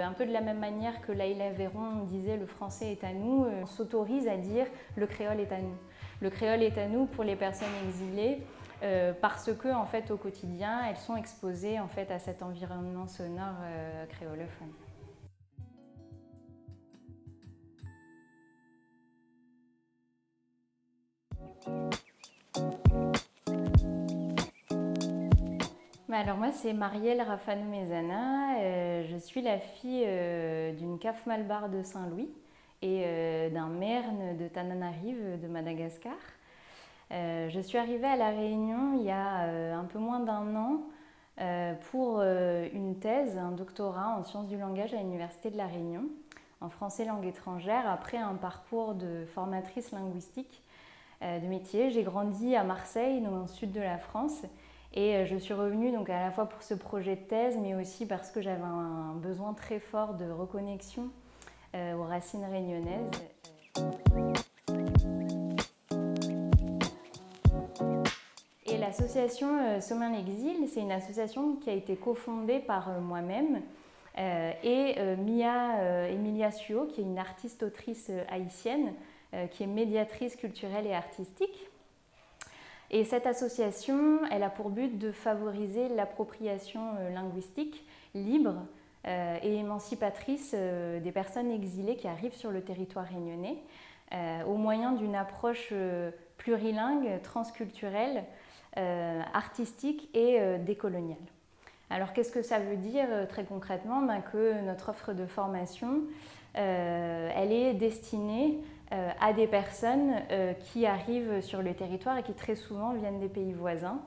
Un peu de la même manière que Laïla Véron disait le français est à nous, on s'autorise à dire le créole est à nous. Le créole est à nous pour les personnes exilées parce que en fait, au quotidien, elles sont exposées en fait, à cet environnement sonore créolophone. Alors moi c'est Marielle Rafanou-Mezana, je suis la fille d'une CAF Malbar de Saint-Louis et d'un Merne de Tananarive de Madagascar. Je suis arrivée à La Réunion il y a un peu moins d'un an pour une thèse, un doctorat en sciences du langage à l'Université de La Réunion, en français langue étrangère, après un parcours de formatrice linguistique de métier. J'ai grandi à Marseille, dans le sud de la France, et je suis revenue donc à la fois pour ce projet de thèse, mais aussi parce que j'avais un besoin très fort de reconnexion aux racines réunionnaises. Et l'association Sommin l'Exil, c'est une association qui a été cofondée par moi-même et Emilia Suo, qui est une artiste-autrice haïtienne, qui est médiatrice culturelle et artistique. Et cette association, elle a pour but de favoriser l'appropriation linguistique libre et émancipatrice des personnes exilées qui arrivent sur le territoire réunionnais au moyen d'une approche plurilingue, transculturelle, artistique et décoloniale. Alors qu'est-ce que ça veut dire très concrètement? Que notre offre de formation, elle est destinée à des personnes qui arrivent sur le territoire et qui très souvent viennent des pays voisins,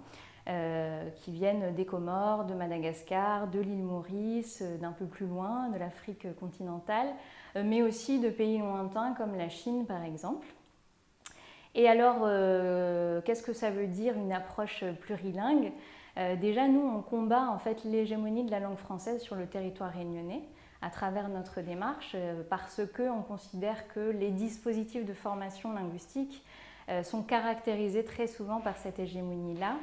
qui viennent des Comores, de Madagascar, de l'île Maurice, d'un peu plus loin, de l'Afrique continentale, mais aussi de pays lointains comme la Chine par exemple. Et alors, qu'est-ce que ça veut dire une approche plurilingue? Déjà, nous, on combat en fait l'hégémonie de la langue française sur le territoire réunionnais à travers notre démarche parce qu'on considère que les dispositifs de formation linguistique sont caractérisés très souvent par cette hégémonie-là,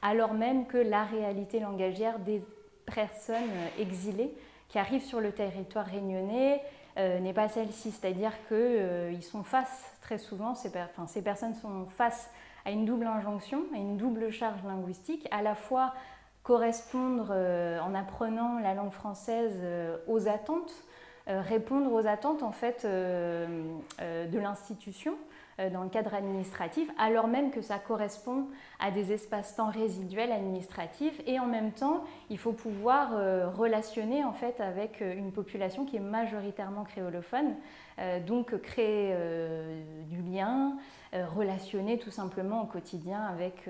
alors même que la réalité langagière des personnes exilées qui arrivent sur le territoire réunionnais n'est pas celle-ci, c'est-à-dire qu'ils sont face très souvent, ces personnes sont face à une double injonction, à une double charge linguistique, à la fois correspondre en apprenant la langue française aux attentes, répondre aux attentes en fait de l'institution dans le cadre administratif, alors même que ça correspond à des espaces-temps résiduels administratifs, et en même temps, il faut pouvoir relationner en fait avec une population qui est majoritairement créolophone, donc créer du lien, relationner tout simplement au quotidien avec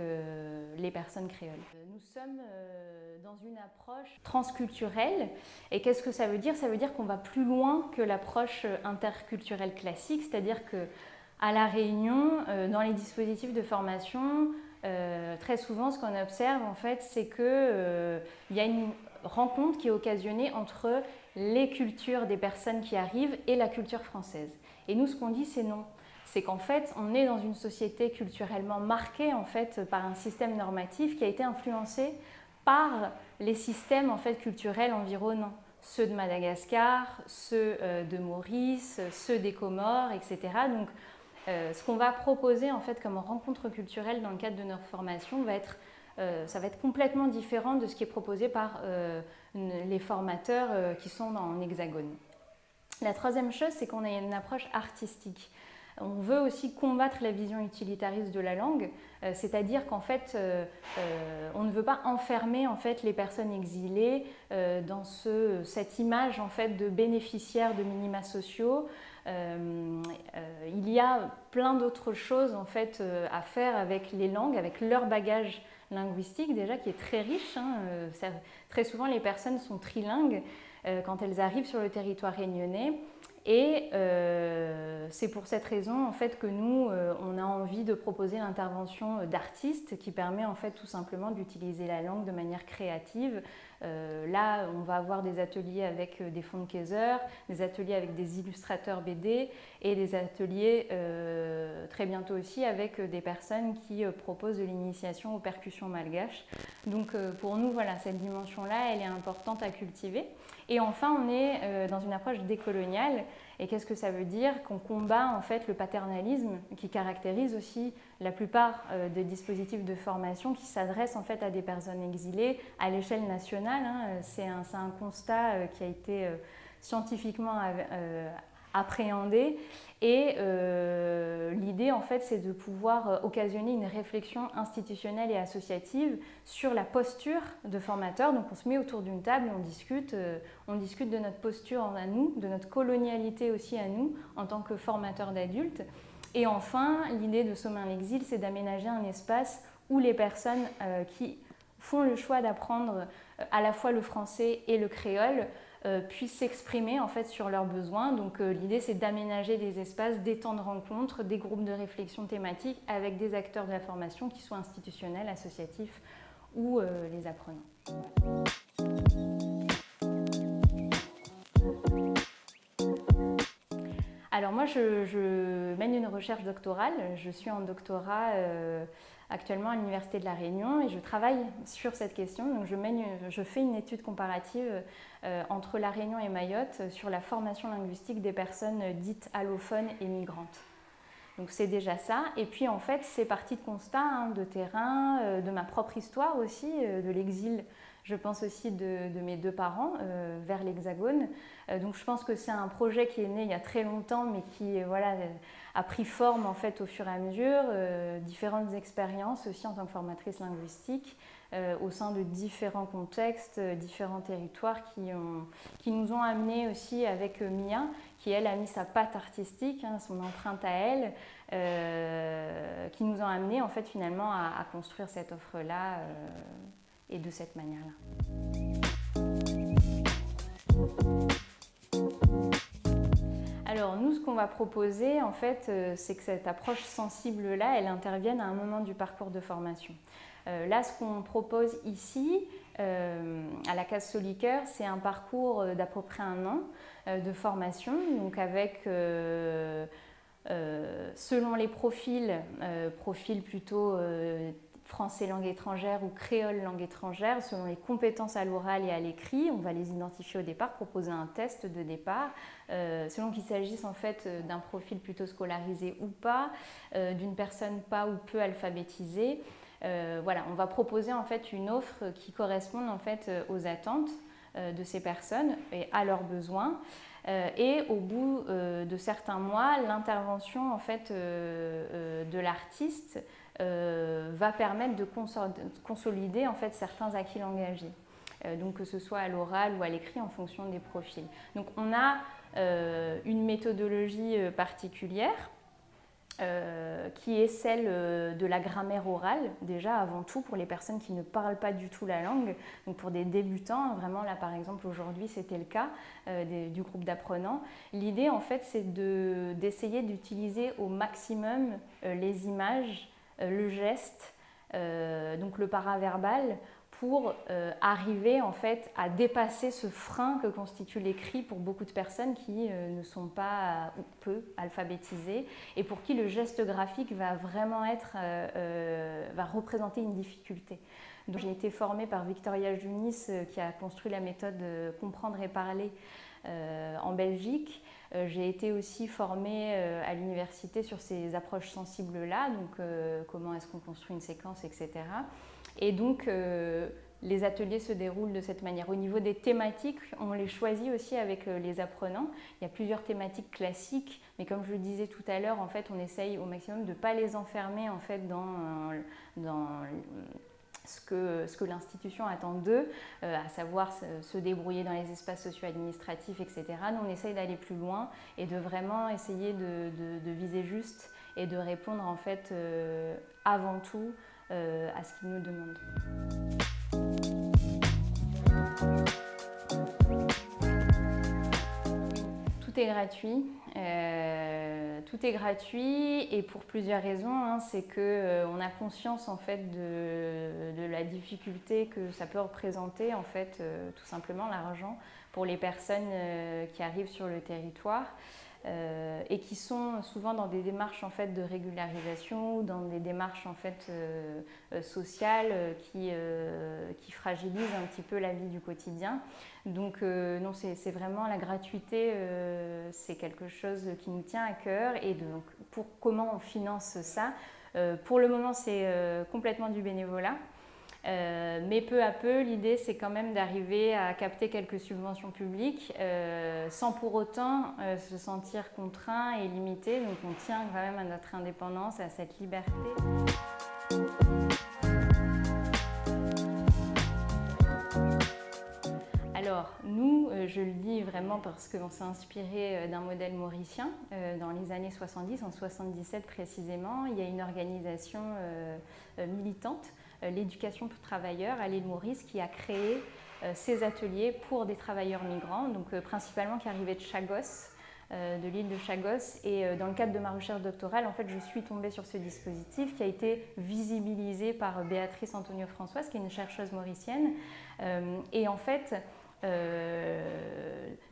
les personnes créoles. Nous sommes dans une approche transculturelle, et qu'est-ce que ça veut dire? Ça veut dire qu'on va plus loin que l'approche interculturelle classique, c'est-à-dire que à La Réunion, dans les dispositifs de formation, très souvent, ce qu'on observe, en fait, c'est qu'il y a une rencontre qui est occasionnée entre les cultures des personnes qui arrivent et la culture française. Et nous, ce qu'on dit, c'est non. C'est qu'en fait, on est dans une société culturellement marquée en fait, par un système normatif qui a été influencé par les systèmes en fait, culturels environnants. Ceux de Madagascar, ceux de Maurice, ceux des Comores, etc. Donc, ce qu'on va proposer en fait comme rencontre culturelle dans le cadre de notre formation ça va être complètement différent de ce qui est proposé par les formateurs qui sont en hexagone. La troisième chose, c'est qu'on a une approche artistique. On veut aussi combattre la vision utilitariste de la langue, c'est-à-dire qu'en fait, on ne veut pas enfermer en fait, les personnes exilées dans cette image en fait, de bénéficiaires de minima sociaux. Il y a plein d'autres choses en fait, à faire avec les langues, avec leur bagage linguistique déjà qui est très riche. Très souvent, les personnes sont trilingues quand elles arrivent sur le territoire réunionnais. Et c'est pour cette raison en fait, que nous, on a envie de proposer l'intervention d'artistes qui permet en fait, tout simplement d'utiliser la langue de manière créative Là, on va avoir des ateliers avec des Fonds-Kaiser, des ateliers avec des illustrateurs BD et des ateliers très bientôt aussi avec des personnes qui proposent de l'initiation aux percussions malgaches. Donc pour nous, voilà, cette dimension-là, elle est importante à cultiver. Et enfin, on est dans une approche décoloniale. Et qu'est-ce que ça veut dire? Qu'on combat en fait le paternalisme qui caractérise aussi la plupart des dispositifs de formation qui s'adressent en fait à des personnes exilées à l'échelle nationale. C'est un constat qui a été scientifiquement appréhendé. Et l'idée, en fait, c'est de pouvoir occasionner une réflexion institutionnelle et associative sur la posture de formateurs. Donc, on se met autour d'une table et on discute de notre posture à nous, de notre colonialité aussi à nous, en tant que formateurs d'adultes. Et enfin, l'idée de Sommin l'exil, c'est d'aménager un espace où les personnes qui font le choix d'apprendre à la fois le français et le créole puissent s'exprimer en fait sur leurs besoins. Donc l'idée c'est d'aménager des espaces, des temps de rencontre, des groupes de réflexion thématiques avec des acteurs de la formation qui soient institutionnels, associatifs ou les apprenants. Alors moi je mène une recherche doctorale, je suis en doctorat actuellement à l'Université de La Réunion et je travaille sur cette question. Donc je fais une étude comparative entre La Réunion et Mayotte sur la formation linguistique des personnes dites allophones et migrantes. Donc c'est déjà ça. Et puis en fait c'est parti de constats, de terrain, de ma propre histoire aussi, de l'exil. Je pense aussi de mes deux parents vers l'Hexagone. Donc je pense que c'est un projet qui est né il y a très longtemps, mais qui a pris forme en fait au fur et à mesure. Différentes expériences aussi en tant que formatrice linguistique au sein de différents contextes, différents territoires qui nous ont amenés aussi avec Mia, qui elle a mis sa patte artistique, son empreinte à elle, qui nous ont amenés en fait finalement à construire cette offre-là. Et de cette manière-là. Alors nous, ce qu'on va proposer, en fait, c'est que cette approche sensible-là, elle intervienne à un moment du parcours de formation. Là, ce qu'on propose ici, à la case Soliqueur, c'est un parcours d'à peu près 1 an de formation, donc avec selon les profils plutôt français langue étrangère ou créole langue étrangère, selon les compétences à l'oral et à l'écrit. On va les identifier au départ, proposer un test de départ, selon qu'il s'agisse en fait d'un profil plutôt scolarisé ou pas, d'une personne pas ou peu alphabétisée. On va proposer en fait une offre qui corresponde en fait aux attentes de ces personnes et à leurs besoins. Et au bout de certains mois, l'intervention en fait de l'artiste va permettre de consolider en fait certains acquis langagiers, donc que ce soit à l'oral ou à l'écrit en fonction des profils. Donc on a une méthodologie particulière qui est celle de la grammaire orale, déjà avant tout pour les personnes qui ne parlent pas du tout la langue, donc pour des débutants, vraiment là par exemple aujourd'hui c'était le cas du groupe d'apprenants. L'idée en fait c'est d'essayer d'utiliser au maximum les images, le geste, donc le paraverbal, pour arriver en fait à dépasser ce frein que constitue l'écrit pour beaucoup de personnes qui ne sont pas ou peu alphabétisées et pour qui le geste graphique va vraiment va représenter une difficulté. Donc, j'ai été formée par Victoria Junis qui a construit la méthode Comprendre et parler en Belgique. J'ai été aussi formée à l'université sur ces approches sensibles-là, donc comment est-ce qu'on construit une séquence, etc. Et donc, les ateliers se déroulent de cette manière. Au niveau des thématiques, on les choisit aussi avec les apprenants. Il y a plusieurs thématiques classiques, mais comme je le disais tout à l'heure, en fait, on essaye au maximum de ne pas les enfermer en fait, dans ce que l'institution attend d'eux, à savoir se débrouiller dans les espaces socio-administratifs, etc. Nous, on essaye d'aller plus loin et de vraiment essayer de viser juste et de répondre en fait avant tout à ce qu'ils nous demandent. Tout tout est gratuit. Tout est gratuit et pour plusieurs raisons. Hein. C'est qu'on a conscience en fait de la difficulté que ça peut représenter en fait tout simplement l'argent pour les personnes qui arrivent sur le territoire. Et qui sont souvent dans des démarches en fait de régularisation, dans des démarches en fait sociales qui fragilisent un petit peu la vie du quotidien. Donc non, c'est vraiment la gratuité, c'est quelque chose qui nous tient à cœur. Et donc pour comment on finance ça, pour le moment c'est complètement du bénévolat. Mais peu à peu, l'idée c'est quand même d'arriver à capter quelques subventions publiques sans pour autant se sentir contraint et limité. Donc on tient quand même à notre indépendance et à cette liberté. Alors nous, je le dis vraiment parce qu'on s'est inspiré d'un modèle mauricien dans les années 70, en 77 précisément. Il y a une organisation militante, l'éducation pour travailleurs à l'île Maurice, qui a créé ces ateliers pour des travailleurs migrants, donc principalement qui arrivaient de Chagos, de l'île de Chagos. Et dans le cadre de ma recherche doctorale, en fait, je suis tombée sur ce dispositif qui a été visibilisé par Béatrice Antonio-Françoise, qui est une chercheuse mauricienne. Et en fait,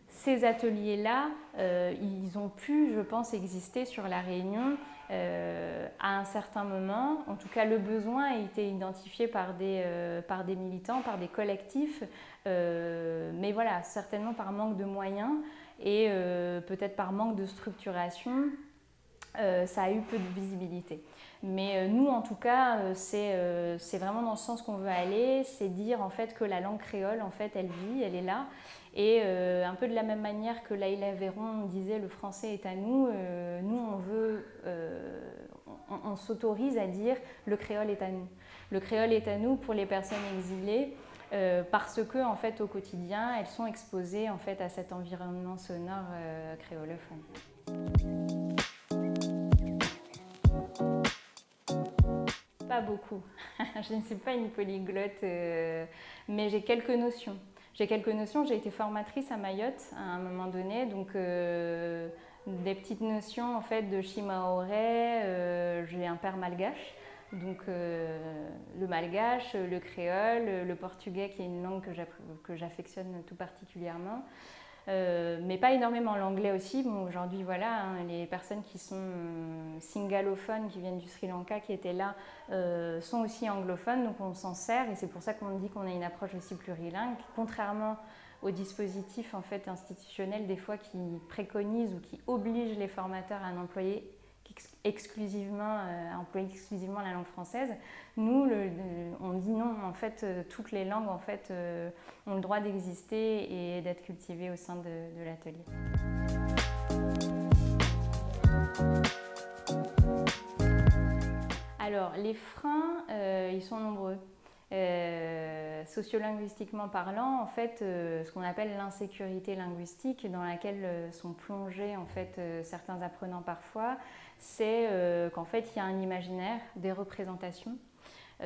ces ateliers-là, ils ont pu, je pense, exister sur La Réunion à un certain moment. En tout cas, le besoin a été identifié par des militants, par des collectifs, mais voilà, certainement par manque de moyens et peut-être par manque de structuration, ça a eu peu de visibilité. Mais nous, en tout cas, c'est vraiment dans ce sens qu'on veut aller, c'est dire en fait que la langue créole, en fait, elle vit, elle est là. Et un peu de la même manière que Laïla Véron disait le français est à nous, nous on veut, on s'autorise à dire le créole est à nous. Le créole est à nous pour les personnes exilées parce que en fait au quotidien elles sont exposées en fait à cet environnement sonore créolophone. Pas beaucoup. Je ne suis pas une polyglotte, mais j'ai quelques notions. J'ai été formatrice à Mayotte à un moment donné, donc des petites notions en fait de shimaoré. J'ai un père malgache, donc le malgache, le créole, le portugais qui est une langue que j'affectionne tout particulièrement. Mais pas énormément. L'anglais aussi. Bon, aujourd'hui, voilà, hein, les personnes qui sont singalophones, qui viennent du Sri Lanka, qui étaient là, sont aussi anglophones, donc on s'en sert. Et c'est pour ça qu'on dit qu'on a une approche aussi plurilingue, contrairement aux dispositifs en fait, institutionnels, des fois qui préconisent ou qui obligent les formateurs à employer exclusivement la langue française. Nous, on dit non, en fait, toutes les langues en fait, ont le droit d'exister et d'être cultivées au sein de l'atelier. Alors, les freins, ils sont nombreux. Sociolinguistiquement parlant, en fait, ce qu'on appelle l'insécurité linguistique dans laquelle sont plongés en fait, certains apprenants parfois, c'est qu'en fait, il y a un imaginaire, des représentations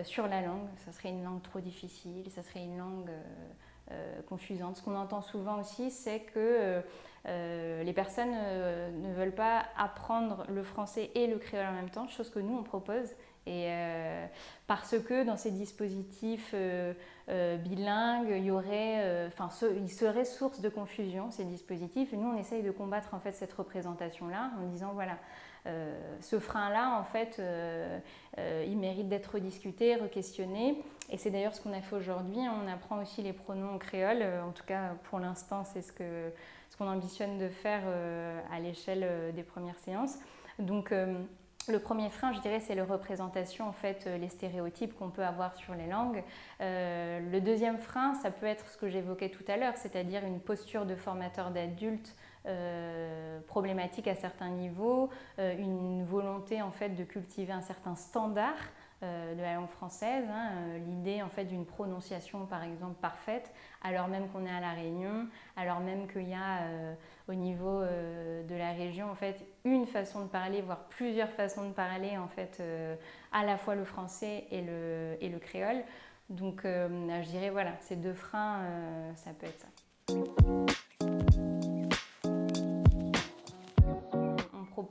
sur la langue. Ça serait une langue trop difficile, ça serait une langue confusante. Ce qu'on entend souvent aussi, c'est que les personnes ne veulent pas apprendre le français et le créole en même temps, chose que nous, on propose. Et parce que dans ces dispositifs bilingues, ils seraient source de confusion, ces dispositifs. Et nous, on essaye de combattre en fait cette représentation-là en disant voilà, ce frein-là, en fait, il mérite d'être discuté, re-questionné. Et c'est d'ailleurs ce qu'on a fait aujourd'hui. On apprend aussi les pronoms créoles. En tout cas, pour l'instant, c'est ce qu'on ambitionne de faire à l'échelle des premières séances. Donc, le premier frein, je dirais, c'est la représentation, en fait, les stéréotypes qu'on peut avoir sur les langues. Le deuxième frein, ça peut être ce que j'évoquais tout à l'heure, c'est-à-dire une posture de formateur d'adultes problématique à certains niveaux, une volonté, en fait, de cultiver un certain standard de la langue française, hein, l'idée en fait d'une prononciation par exemple parfaite, alors même qu'on est à La Réunion, alors même qu'il y a au niveau de la région en fait une façon de parler, voire plusieurs façons de parler en fait, à la fois le français et le créole. Donc je dirais voilà, ces deux freins, ça peut être ça.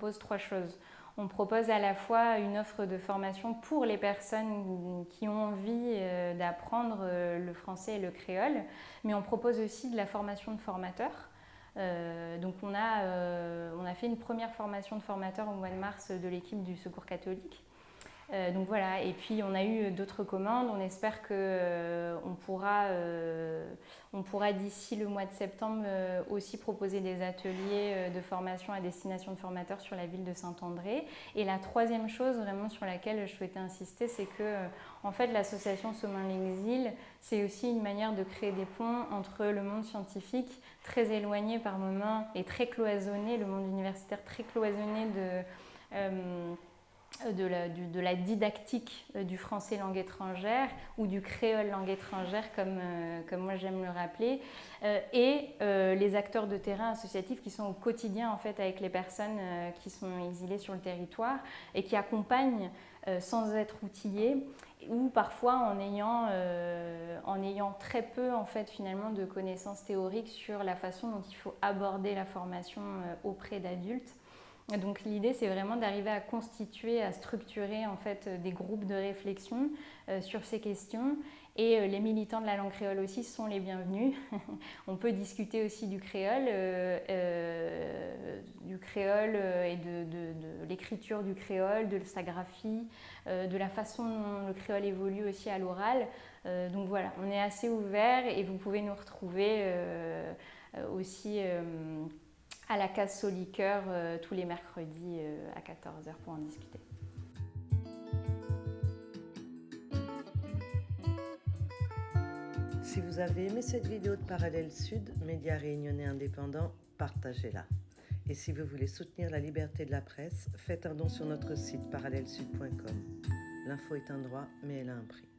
propose 3 choses. On propose à la fois une offre de formation pour les personnes qui ont envie d'apprendre le français et le créole, mais on propose aussi de la formation de formateurs. Donc on a fait une première formation de formateurs au mois de mars de l'équipe du Secours catholique. Donc voilà, et puis on a eu d'autres commandes. On espère qu'on pourra d'ici le mois de septembre aussi proposer des ateliers de formation à destination de formateurs sur la ville de Saint-André. Et la troisième chose vraiment sur laquelle je souhaitais insister, c'est que en fait l'association Saumur l'Exil, c'est aussi une manière de créer des ponts entre le monde scientifique, très éloigné par moments et très cloisonné, le monde universitaire très cloisonné de la didactique du français langue étrangère ou du créole langue étrangère comme moi j'aime le rappeler et les acteurs de terrain associatifs qui sont au quotidien en fait avec les personnes qui sont exilées sur le territoire et qui accompagnent sans être outillés ou parfois en ayant très peu en fait finalement de connaissances théoriques sur la façon dont il faut aborder la formation auprès d'adultes. Donc l'idée c'est vraiment d'arriver à constituer, à structurer en fait des groupes de réflexion sur ces questions et les militants de la langue créole aussi sont les bienvenus. On peut discuter aussi du créole et de l'écriture du créole, de sa graphie, de la façon dont le créole évolue aussi à l'oral. Donc voilà, on est assez ouvert et vous pouvez nous retrouver aussi à la case Solicoeur tous les mercredis à 14h pour en discuter. Si vous avez aimé cette vidéo de Parallèle Sud, média réunionnais indépendant, partagez-la. Et si vous voulez soutenir la liberté de la presse, faites un don sur notre site parallèlesud.com. L'info est un droit, mais elle a un prix.